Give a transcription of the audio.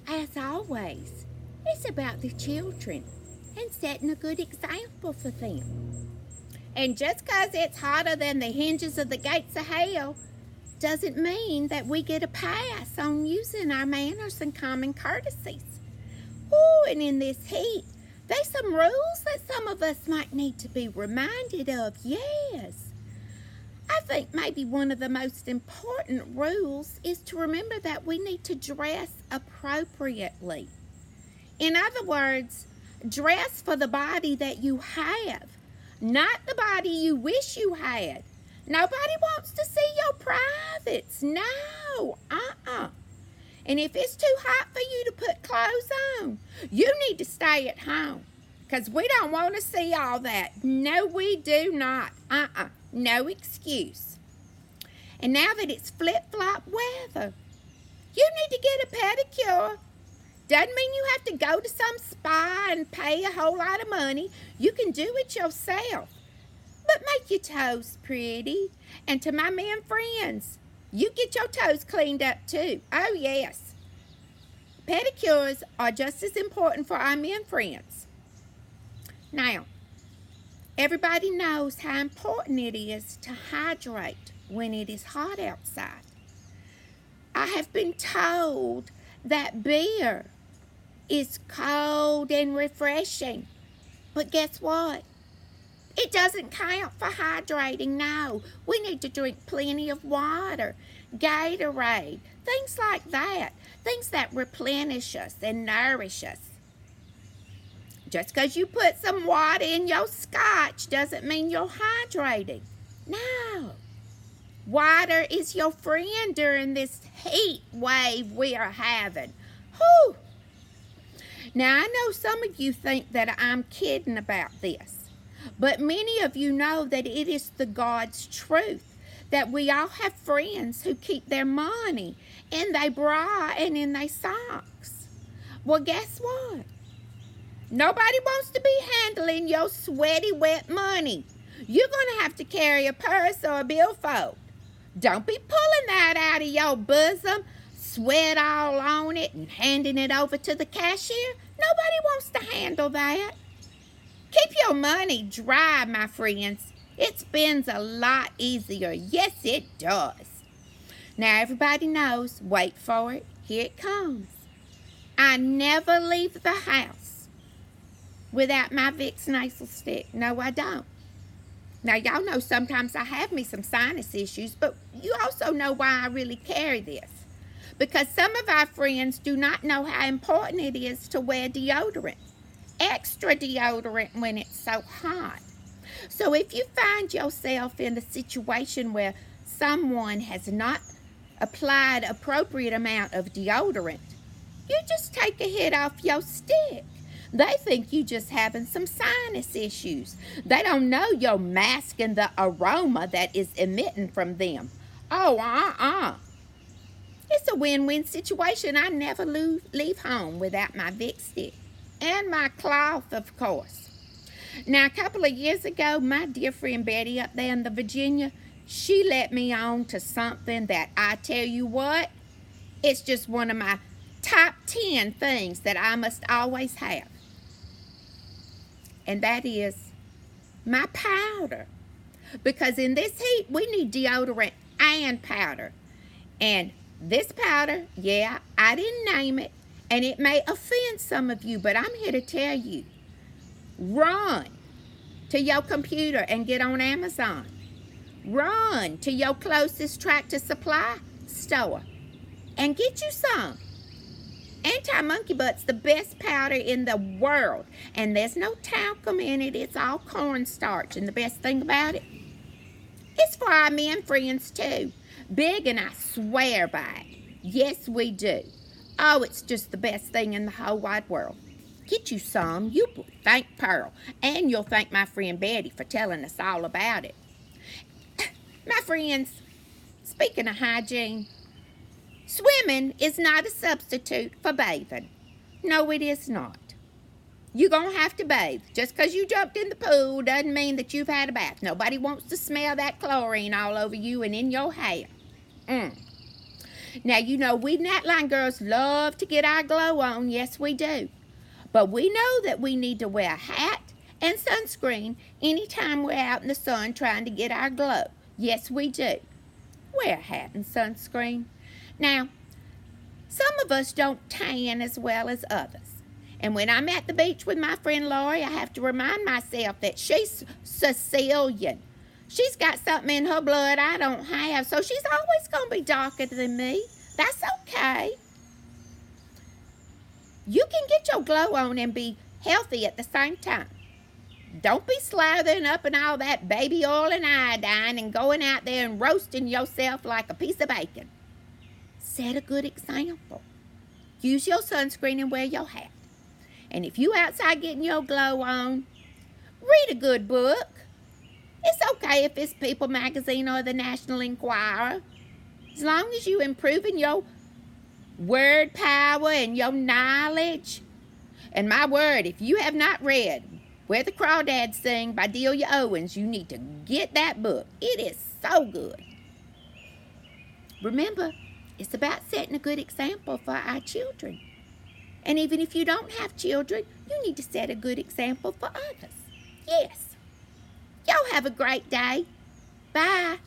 as always, it's about the children and setting a good example for them. And just 'cause it's hotter than the hinges of the gates of hell doesn't mean that we get a pass on using our manners and common courtesies. Oh, and in this heat, there's some rules that some of us might need to be reminded of, yes. I think maybe one of the most important rules is to remember that we need to dress appropriately. In other words, dress for the body that you have, not the body you wish you had. Nobody wants to see your privates. No, And if it's too hot for you to put clothes on, you need to stay at home. Because we don't want to see all that. No, we do not. No excuse. And now that it's flip-flop weather, you need to get a pedicure. Doesn't mean you have to go to some spa and pay a whole lot of money. You can do it yourself. But make your toes pretty. And to my men friends, you get your toes cleaned up too. Oh, yes. Pedicures are just as important for our men friends. Now, everybody knows how important it is to hydrate when it is hot outside. I have been told that beer is cold and refreshing. But guess what? It doesn't count for hydrating, no. We need to drink plenty of water, Gatorade, things like that. Things that replenish us and nourish us. Just because you put some water in your scotch doesn't mean you're hydrating. No. Water is your friend during this heat wave we are having. Whew. Now, I know some of you think that I'm kidding about this, but many of you know that it is the God's truth, that we all have friends who keep their money in their bra and in their socks. Well, guess what? Nobody wants to be handling your sweaty, wet money. You're going to have to carry a purse or a billfold. Don't be pulling that out of your bosom, sweat all on it, and handing it over to the cashier. Nobody wants to handle that. Keep your money dry, my friends. It spins a lot easier. Yes, it does. Now, everybody knows, wait for it, here it comes. I never leave the house without my Vicks nasal stick. No, I don't. Now, y'all know sometimes I have me some sinus issues, but you also know why I really carry this. Because some of our friends do not know how important it is to wear deodorant. Extra deodorant when it's so hot. So if you find yourself in a situation where someone has not applied appropriate amount of deodorant, you just take a hit off your stick. They think you just having some sinus issues. They don't know you're masking the aroma that is emitting from them. Oh, It's a win-win situation. I never leave home without my Vicks stick. And my cloth, of course. Now, a couple of years ago, my dear friend Betty up there in the Virginia, she let me on to something that I tell you what, it's just one of my top 10 things that I must always have. And that is my powder. Because in this heat, we need deodorant and powder. And this powder, yeah, I didn't name it. And it may offend some of you, but I'm here to tell you, run to your computer and get on Amazon. Run to your closest Tractor Supply store and get you some. Anti-Monkey Butt's the best powder in the world. And there's no talcum in it. It's all cornstarch. And the best thing about it, it's for our men friends too. Big, and I swear by it. Yes, we do. Oh, it's just the best thing in the whole wide world. Get you some. You will thank Pearl. And you'll thank my friend Betty for telling us all about it. My friends, speaking of hygiene, swimming is not a substitute for bathing. No, it is not. You're going to have to bathe. Just because you jumped in the pool doesn't mean that you've had a bath. Nobody wants to smell that chlorine all over you and in your hair. Now, you know, we Nightline girls love to get our glow on. Yes, we do. But we know that we need to wear a hat and sunscreen anytime we're out in the sun trying to get our glow. Yes, we do. Wear a hat and sunscreen. Now, some of us don't tan as well as others. And when I'm at the beach with my friend Lori, I have to remind myself that she's Sicilian. She's got something in her blood I don't have, so she's always going to be darker than me. That's okay. You can get your glow on and be healthy at the same time. Don't be slathering up in all that baby oil and iodine and going out there and roasting yourself like a piece of bacon. Set a good example. Use your sunscreen and wear your hat. And if you outside getting your glow on, read a good book. It's okay if it's People Magazine or the National Enquirer. As long as you improving your word power and your knowledge. And my word, if you have not read Where the Crawdads Sing by Delia Owens, you need to get that book. It is so good. Remember, it's about setting a good example for our children. And even if you don't have children, you need to set a good example for others. Yes. Y'all have a great day. Bye.